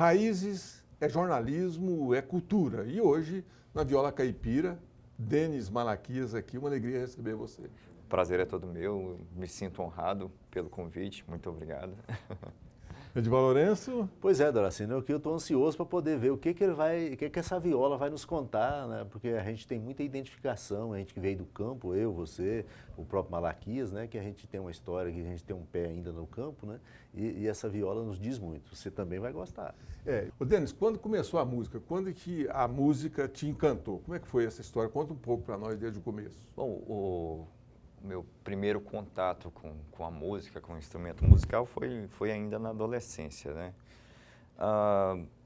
raízes, é jornalismo, é cultura. E hoje, na Viola Caipira, Denis Malaquias aqui, uma alegria receber você. O prazer é todo meu, me sinto honrado pelo convite, muito obrigado. Edivar Lourenço? Pois é, Doracino, eu estou ansioso para poder ver o que que essa viola vai nos contar, né? Porque a gente tem muita identificação, a gente que veio do campo, eu, você, o próprio Malaquias, né? Que a gente tem uma história, que a gente tem um pé ainda no campo, né? E essa viola nos diz muito, você também vai gostar. Ô Denis, quando começou a música? Quando que a música te encantou? Como é que foi essa história? Conta um pouco para nós desde o começo. Bom, o meu primeiro contato com a música, com o instrumento musical, foi ainda na adolescência, né?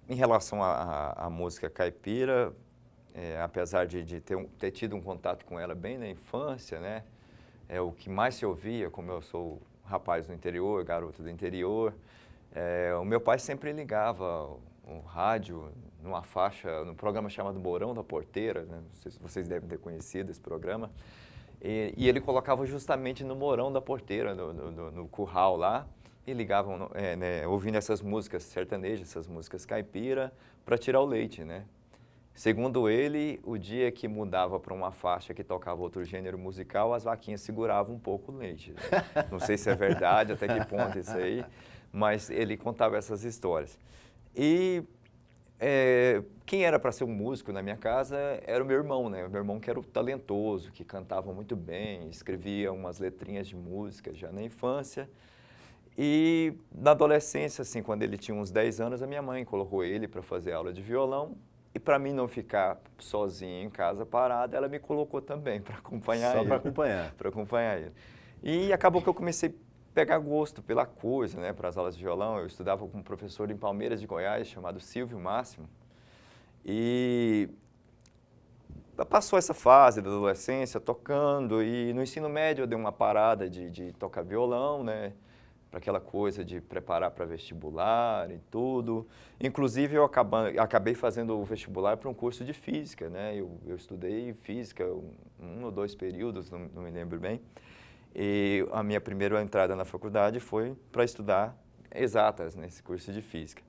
Em relação à música caipira, apesar de ter tido um contato com ela bem na infância, né? O que mais se ouvia, como eu sou rapaz do interior, garoto do interior, o meu pai sempre ligava o rádio numa faixa, num programa chamado Mourão da Porteira, né? Não sei se vocês devem ter conhecido esse programa. E ele colocava justamente no Mourão da Porteira, no curral lá, e ligavam, né, ouvindo essas músicas sertanejas, essas músicas caipira, para tirar o leite, né? Segundo ele, o dia que mudava para uma faixa que tocava outro gênero musical, as vaquinhas seguravam um pouco o leite, né? Não sei se é verdade, até que ponto isso aí, mas ele contava essas histórias. E quem era para ser um músico na minha casa era o meu irmão, né? O meu irmão que era o talentoso, que cantava muito bem, escrevia umas letrinhas de música já na infância. E na adolescência, assim, quando ele tinha uns 10 anos, a minha mãe colocou ele para fazer aula de violão. E para mim não ficar sozinho em casa parado, ela me colocou também para acompanhar ele. Só para acompanhar. Para acompanhar ele. E acabou que eu comecei pegar gosto pela coisa, né, para as aulas de violão. Eu estudava com um professor em Palmeiras de Goiás, chamado Silvio Máximo, e passou essa fase da adolescência tocando, e no ensino médio eu dei uma parada de tocar violão, né, para aquela coisa de preparar para vestibular e tudo. Inclusive eu acabei fazendo o vestibular para um curso de física, né, eu estudei física um ou dois períodos, não me lembro bem. E a minha primeira entrada na faculdade foi para estudar exatas nesse curso de física.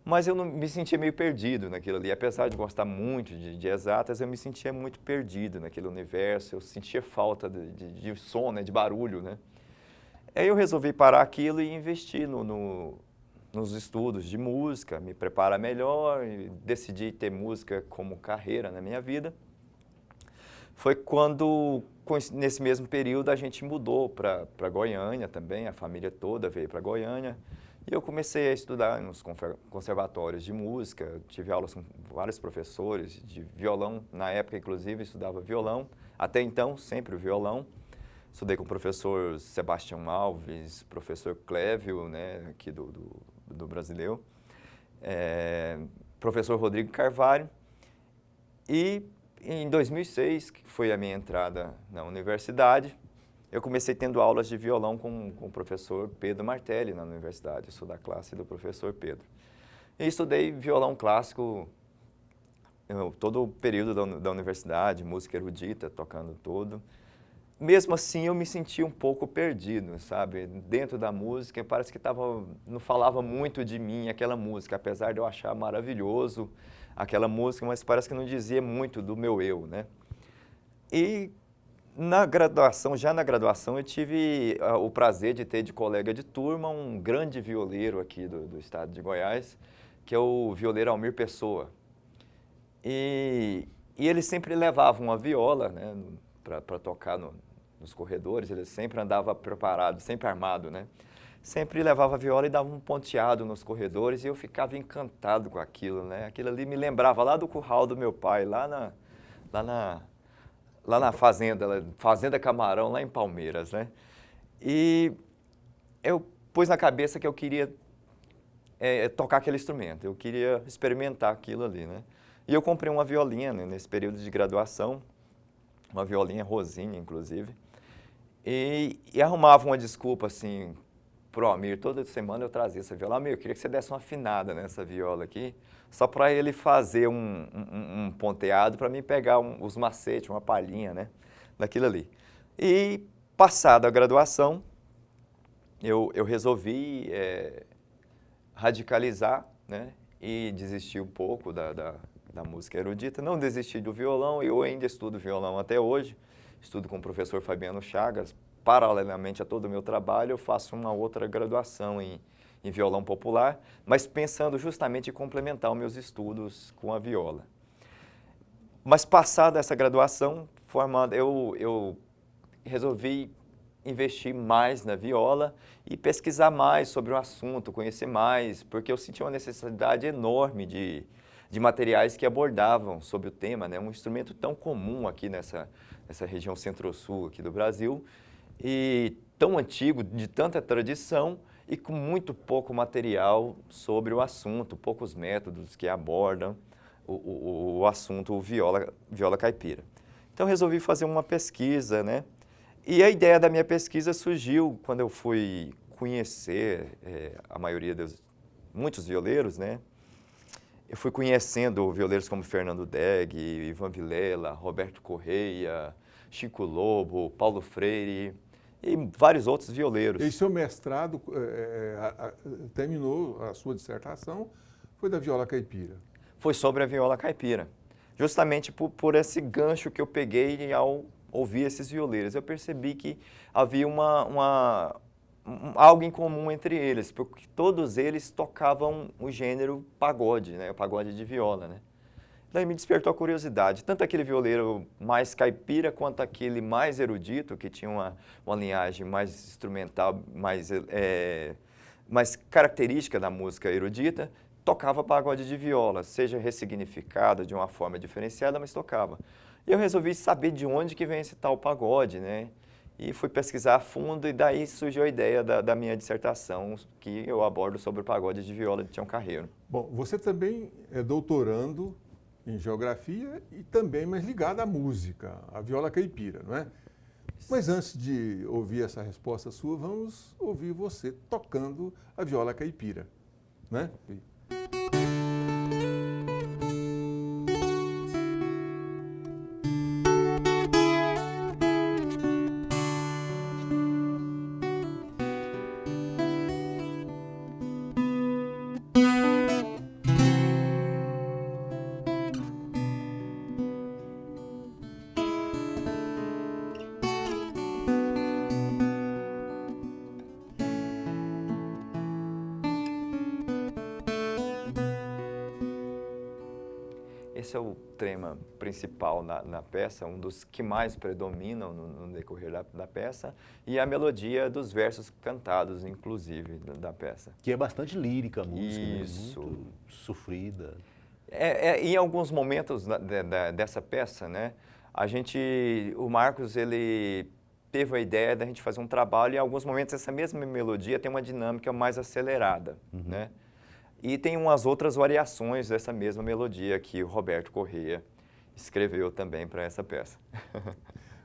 Mas eu não, me sentia meio perdido naquilo ali. Apesar de gostar muito de exatas, eu me sentia muito perdido naquele universo. Eu sentia falta de som, né, de barulho, né? Aí eu resolvi parar aquilo e investir nos estudos de música, me preparar melhor e decidi ter música como carreira na minha vida. Foi quando, nesse mesmo período, a gente mudou para Goiânia também, a família toda veio para Goiânia. E eu comecei a estudar nos conservatórios de música, tive aulas com vários professores de violão. Na época, inclusive, estudava violão. Até então, sempre o violão. Estudei com o professor Sebastião Alves, professor Clévio, né, aqui do Brasileiro, professor Rodrigo Carvalho. E em 2006, que foi a minha entrada na universidade, eu comecei tendo aulas de violão com o professor Pedro Martelli na universidade. Eu sou da classe do professor Pedro. E estudei violão clássico todo o período da universidade, música erudita, tocando tudo. Mesmo assim, eu me sentia um pouco perdido, sabe? Dentro da música, parece que não falava muito de mim aquela música, apesar de eu achar maravilhoso aquela música, mas parece que não dizia muito do meu eu, né? E já na graduação, eu tive o prazer de ter de colega de turma um grande violeiro aqui do estado de Goiás, que é o violeiro Almir Pessoa. E ele sempre levava uma viola, né, para tocar nos corredores, ele sempre andava preparado, sempre armado, né? Sempre levava a viola e dava um ponteado nos corredores e eu ficava encantado com aquilo, né? Aquilo ali me lembrava lá do curral do meu pai, lá na Fazenda Camarão, lá em Palmeiras, né? E eu pus na cabeça que eu queria tocar aquele instrumento, eu queria experimentar aquilo ali, né? E eu comprei uma violinha, né, nesse período de graduação, uma violinha rosinha, inclusive, e arrumava uma desculpa, assim, pro Almir. Toda semana eu trazia essa viola. Almir, eu queria que você desse uma afinada nessa viola aqui, só para ele fazer um ponteado, para mim pegar os macetes, uma palhinha, né, daquilo ali. E, passada a graduação, eu resolvi radicalizar, né, e desisti um pouco da música erudita. Não desisti do violão, eu ainda estudo violão até hoje. Estudo com o professor Fabiano Chagas. Paralelamente a todo o meu trabalho, eu faço uma outra graduação em violão popular, mas pensando justamente em complementar os meus estudos com a viola. Mas passada essa graduação formada, eu resolvi investir mais na viola e pesquisar mais sobre o assunto, conhecer mais, porque eu senti uma necessidade enorme de materiais que abordavam sobre o tema, né? Um instrumento tão comum aqui nessa região centro-sul aqui do Brasil, e tão antigo, de tanta tradição, e com muito pouco material sobre o assunto, poucos métodos que abordam o assunto viola caipira. Então, resolvi fazer uma pesquisa, né? E a ideia da minha pesquisa surgiu quando eu fui conhecer a maioria muitos violeiros, né? Eu fui conhecendo violeiros como Fernando Degg, Ivan Vilela, Roberto Correia, Chico Lobo, Paulo Freire e vários outros violeiros. E seu mestrado terminou a sua dissertação, foi da viola caipira. Foi sobre a viola caipira, justamente por esse gancho que eu peguei ao ouvir esses violeiros. Eu percebi que havia algo em comum entre eles, porque todos eles tocavam o gênero pagode, né? O pagode de viola, né? Daí me despertou a curiosidade, tanto aquele violeiro mais caipira quanto aquele mais erudito, que tinha uma linhagem mais instrumental, mais característica da música erudita, tocava pagode de viola, seja ressignificado de uma forma diferenciada, mas tocava. E eu resolvi saber de onde que vem esse tal pagode, né? E fui pesquisar a fundo e daí surgiu a ideia da minha dissertação, que eu abordo sobre o pagode de viola de Tião Carreiro. Bom, você também é doutorando em geografia e também mais ligado à música, à viola caipira, não é? Mas antes de ouvir essa resposta sua, vamos ouvir você tocando a viola caipira, né? Esse é o tema principal na peça, um dos que mais predominam no decorrer da peça, e a melodia dos versos cantados, inclusive, da peça. Que é bastante lírica a música, Isso. Né? Muito sofrida. Em alguns momentos dessa peça, né, o Marcos, ele teve a ideia da gente fazer um trabalho, e em alguns momentos essa mesma melodia tem uma dinâmica mais acelerada, né? E tem umas outras variações dessa mesma melodia que o Roberto Correia escreveu também para essa peça.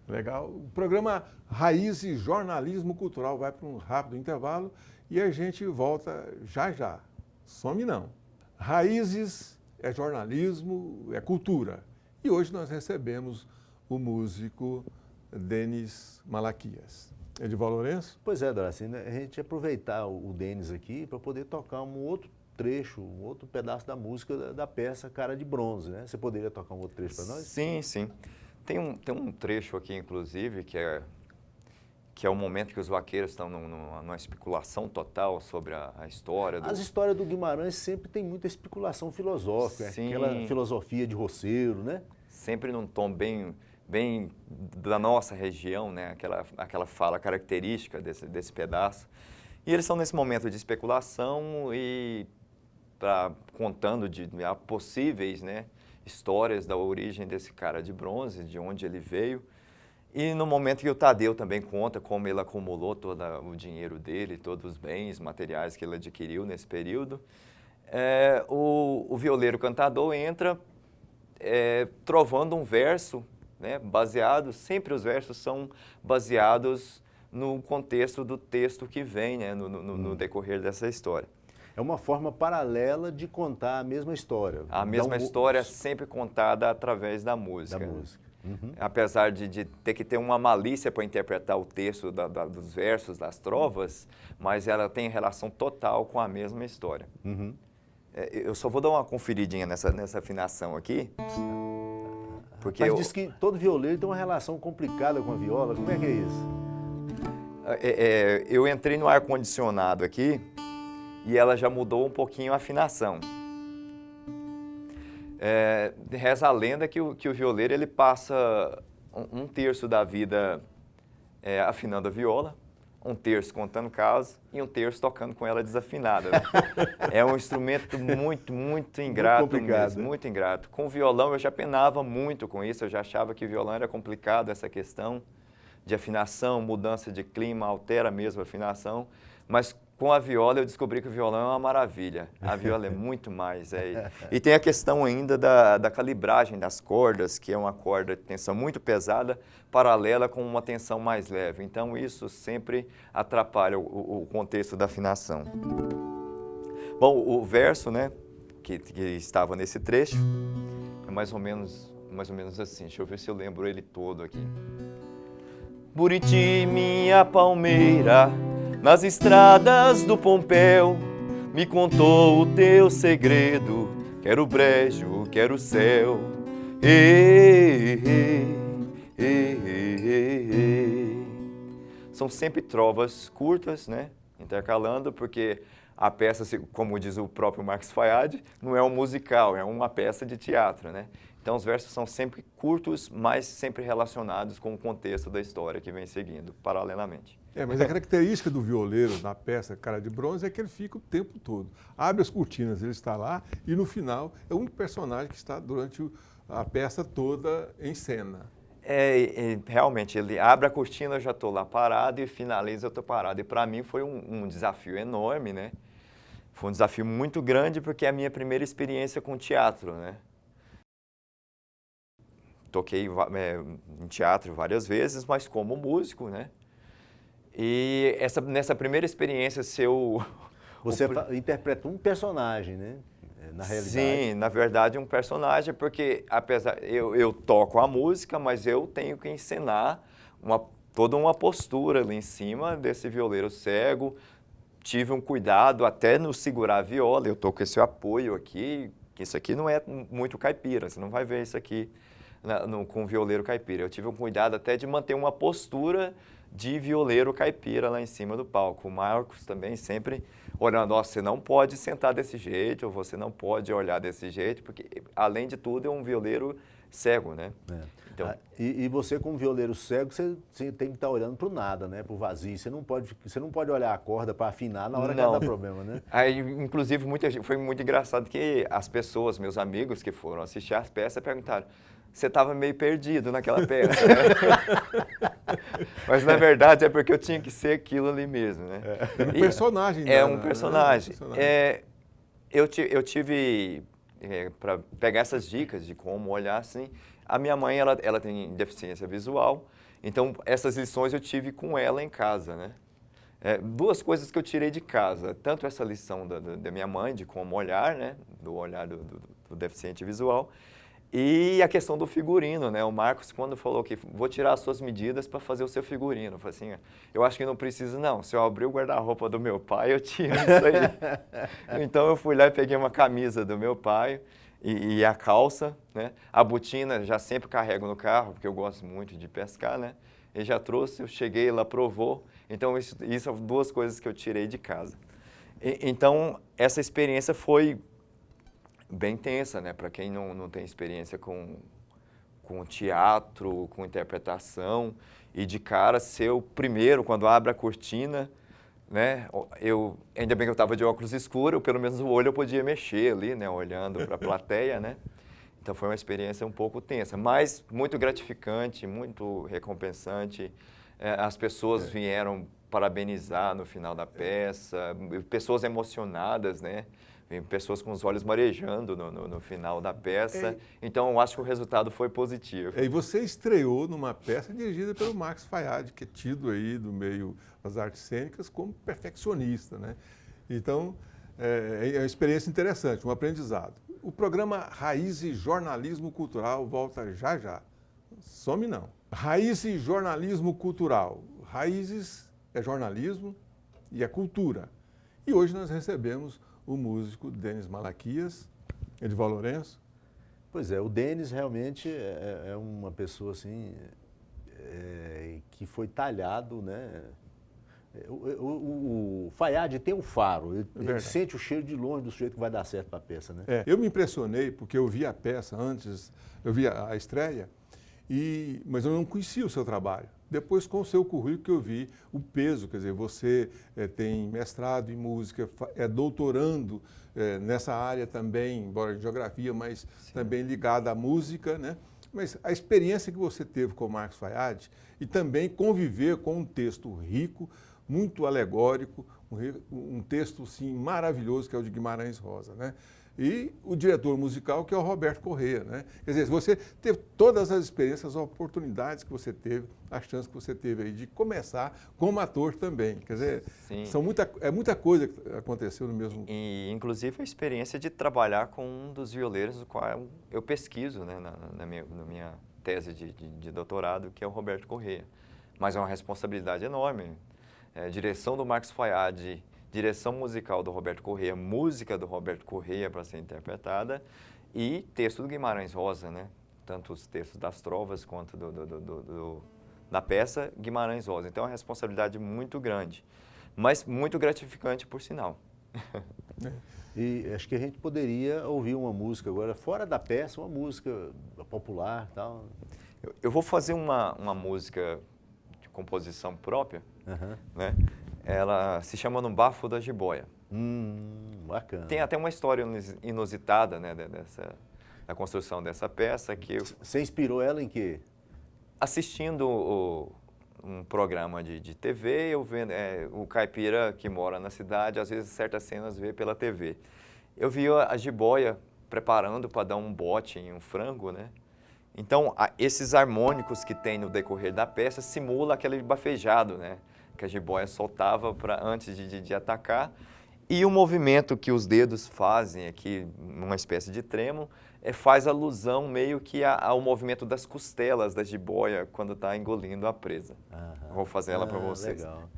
Legal. O programa Raízes Jornalismo Cultural vai para um rápido intervalo e a gente volta já já. Some não. Raízes é jornalismo, é cultura. E hoje nós recebemos o músico Denis Malaquias. Edivaldo Lourenço? Pois é, Doracina, a gente aproveitar o Denis aqui para poder tocar um outro trecho, um outro pedaço da música da peça Cara de Bronze, né? Você poderia tocar um outro trecho para nós? Sim, sim. Tem um trecho aqui, inclusive, que é o momento que os vaqueiros estão numa especulação total sobre a história. As histórias do Guimarães sempre tem muita especulação filosófica, Sim. Aquela filosofia de roceiro, né? Sempre num tom bem da nossa região, né? Aquela fala característica desse pedaço. E eles estão nesse momento de especulação e contando de possíveis, né, histórias da origem desse cara de bronze, de onde ele veio. E no momento que o Tadeu também conta como ele acumulou todo o dinheiro dele, todos os bens materiais que ele adquiriu nesse período, o violeiro cantador entra trovando um verso, né, sempre os versos são baseados no contexto do texto que vem, né, no decorrer dessa história. É uma forma paralela de contar a mesma história. A mesma história sempre contada através da música. Da música. Uhum. Apesar de ter que ter uma malícia para interpretar o texto dos versos, das trovas, mas ela tem relação total com a mesma história. Uhum. Eu só vou dar uma conferidinha nessa afinação aqui. Porque Mas diz que todo violeiro tem uma relação complicada com a viola. Como é que é isso? Eu entrei no ar-condicionado aqui e ela já mudou um pouquinho a afinação. Reza a lenda que o violeiro ele passa um terço da vida afinando a viola, um terço contando casos e um terço tocando com ela desafinada. Né? É um instrumento muito ingrato mesmo, muito ingrato. Com o violão eu já penava muito com isso, eu já achava que o violão era complicado, essa questão de afinação, mudança de clima, altera mesmo a afinação, mas com a viola eu descobri que o violão é uma maravilha. A viola é muito mais. E tem a questão ainda da calibragem das cordas, que é uma corda de tensão muito pesada, paralela com uma tensão mais leve. Então isso sempre atrapalha o contexto da afinação. Bom, o verso, né, que estava nesse trecho, é mais ou menos assim. Deixa eu ver se eu lembro ele todo aqui. Buriti, minha palmeira, nas estradas do Pompéu, me contou o teu segredo, quero o brejo, quero o céu. São sempre trovas curtas, né, intercalando, porque a peça, como diz o próprio Marcos Fayad, não é um musical, é uma peça de teatro, né? Então os versos são sempre curtos, mas sempre relacionados com o contexto da história que vem seguindo, paralelamente. Mas a característica do violeiro na peça Cara de Bronze é que ele fica o tempo todo. Abre as cortinas, ele está lá e no final é o único personagem que está durante a peça toda em cena. Realmente, ele abre a cortina, eu já estou lá parado e finaliza, eu estou parado. E para mim foi um desafio enorme, né? Foi um desafio muito grande porque é a minha primeira experiência com teatro, né? Toquei em teatro várias vezes, mas como músico, né? E nessa primeira experiência, Você interpreta um personagem, né? Na realidade. Sim, na verdade um personagem, porque apesar eu toco a música, mas eu tenho que encenar toda uma postura ali em cima desse violeiro cego. Tive um cuidado até no segurar a viola, eu tô com esse apoio aqui, que isso aqui não é muito caipira, você não vai ver isso aqui com violeiro caipira. Eu tive um cuidado até de manter uma postura de violeiro caipira lá em cima do palco. O Marcos também sempre olhando, você não pode sentar desse jeito, ou você não pode olhar desse jeito, porque, além de tudo, é um violeiro cego, né? Então, e você, como violeiro cego, você tem que estar olhando para o nada, né? Para o vazio. Você não pode olhar a corda para afinar na hora que ela dá problema, né? Aí, inclusive, foi muito engraçado que as pessoas, meus amigos que foram assistir as peças, perguntaram, você estava meio perdido naquela peça, né? Mas, na verdade, é porque eu tinha que ser aquilo ali mesmo, né? É um personagem. Um personagem. Eu tive, para pegar essas dicas de como olhar assim, a minha mãe, ela tem deficiência visual, então essas lições eu tive com ela em casa, né? Duas coisas que eu tirei de casa, tanto essa lição da minha mãe, de como olhar, né? Do olhar do deficiente visual, e a questão do figurino, né? O Marcos, quando falou que vou tirar as suas medidas para fazer o seu figurino, eu falei assim, eu acho que não precisa não, se eu abrir o guarda-roupa do meu pai, eu tiro isso aí. Então eu fui lá e peguei uma camisa do meu pai e a calça, né? A botina já sempre carrego no carro, porque eu gosto muito de pescar, né? Ele já trouxe, eu cheguei, ela provou, então isso são duas coisas que eu tirei de casa. Então essa experiência foi bem tensa, né? Para quem não tem experiência com teatro, com interpretação, e de cara ser o primeiro, quando abre a cortina, né? Ainda bem que eu estava de óculos escuros, pelo menos o olho eu podia mexer ali, né? Olhando para a plateia, né? Então foi uma experiência um pouco tensa, mas muito gratificante, muito recompensante. As pessoas vieram parabenizar no final da peça, pessoas emocionadas, né? Pessoas com os olhos marejando no final da peça. Então, eu acho que o resultado foi positivo. E você estreou numa peça dirigida pelo Marcos Fayad, que é tido aí do meio das artes cênicas como perfeccionista, né? Então, é uma experiência interessante, um aprendizado. O programa Raízes Jornalismo Cultural volta já já. Some não. Raízes Jornalismo Cultural. Raízes é jornalismo e é cultura. E hoje nós recebemos o músico Denis Malaquias, Edival Lourenço. Pois é, o Denis realmente é uma pessoa assim, que foi talhado, né? O Fayad tem um faro, ele sente o cheiro de longe do sujeito que vai dar certo para a peça, né? Eu me impressionei porque eu vi a peça antes, eu vi a estreia, mas eu não conhecia o seu trabalho. Depois, com o seu currículo, que eu vi o peso, quer dizer, você tem mestrado em música, é doutorando nessa área também, embora de geografia, mas sim, também ligada à música, né? Mas a experiência que você teve com o Marcos Fayad e também conviver com um texto rico, muito alegórico, um texto sim, maravilhoso, que é o de Guimarães Rosa, né? E o diretor musical, que é o Roberto Corrêa, né? Quer dizer, você teve todas as experiências, as oportunidades que você teve, a chance que você teve aí de começar como ator também. Quer dizer, é muita coisa que aconteceu no mesmo... E, inclusive, a experiência de trabalhar com um dos violeiros, do qual eu pesquiso, né, na minha tese de doutorado, que é o Roberto Corrêa. Mas é uma responsabilidade enorme. Direção do Marcos Fayad, direção musical do Roberto Corrêa, música do Roberto Corrêa para ser interpretada e texto do Guimarães Rosa, né? Tanto os textos das trovas quanto da peça Guimarães Rosa. Então é uma responsabilidade muito grande, mas muito gratificante, por sinal. E acho que a gente poderia ouvir uma música agora, fora da peça, uma música popular e tal. Eu vou fazer uma música de composição própria, né? Ela se chama No Bafo da Jiboia. Bacana. Tem até uma história inusitada, né, da construção dessa peça. Você inspirou ela em quê? Assistindo um programa de TV, eu vendo o caipira que mora na cidade, às vezes certas cenas vê pela TV. Eu vi a jiboia preparando para dar um bote em um frango, né? Então, esses harmônicos que tem no decorrer da peça simula aquele bafejado, né? Que a jiboia soltava antes de atacar, e o movimento que os dedos fazem aqui, numa espécie de tremo, faz alusão meio que ao movimento das costelas da jiboia quando está engolindo a presa. Vou fazer ela para vocês. Legal.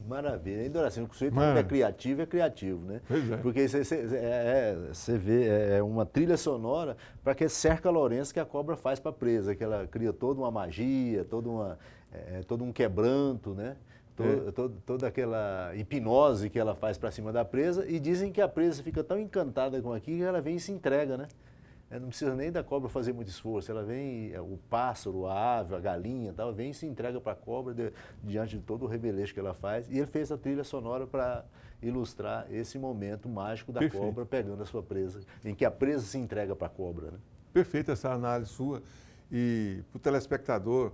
Maravilha. Ainda assim, o sujeito é criativo, né? Pois é. Porque você vê, é uma trilha sonora para aquele cerca Lourenço que a cobra faz para a presa, que ela cria toda uma magia, todo um quebranto, né? Toda aquela hipnose que ela faz para cima da presa, e dizem que a presa fica tão encantada com aquilo que ela vem e se entrega, né? Não precisa nem da cobra fazer muito esforço, ela vem, o pássaro, a ave, a galinha, tal, vem e se entrega para a cobra diante de todo o rebelejo que ela faz. E ele fez a trilha sonora para ilustrar esse momento mágico da Perfeito. cobra pegando a sua presa, em que a presa se entrega para a cobra, né? Perfeita essa análise sua. E para o telespectador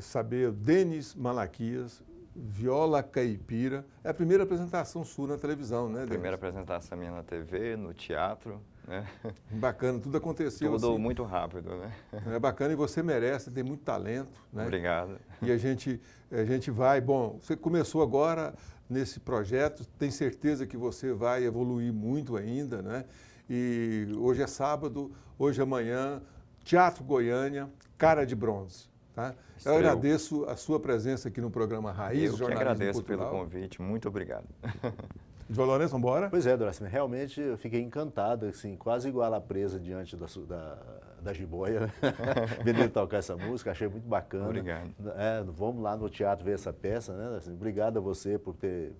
saber, Denis Malaquias, viola caipira, é a primeira apresentação sua na televisão, né, Denis? Primeira apresentação minha na TV, no teatro, né? Bacana, tudo aconteceu Tudo assim. muito rápido, né? É bacana e você merece, tem muito talento, né? Obrigado. E a gente vai, bom, você começou agora nesse projeto, tem certeza que você vai evoluir muito ainda, né? E hoje é sábado, hoje é amanhã, Teatro Goiânia, Cara de Bronze. Tá? Eu agradeço a sua presença aqui no programa Raiz, Eu que Jornalismo agradeço Cultural. pelo convite, muito obrigado. João Lourenço, vamos embora? Pois é, Doracina, realmente eu fiquei encantado, assim, quase igual a presa diante da jiboia, né? Vendo ele tocar essa música, achei muito bacana. Obrigado. Vamos lá no teatro ver essa peça, né? Doracina? Obrigado a você por ter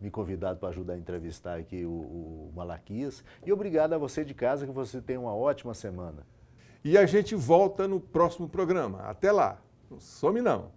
me convidado para ajudar a entrevistar aqui o Malaquias. E obrigado a você de casa, que você tenha uma ótima semana. E a gente volta no próximo programa. Até lá. Não some não.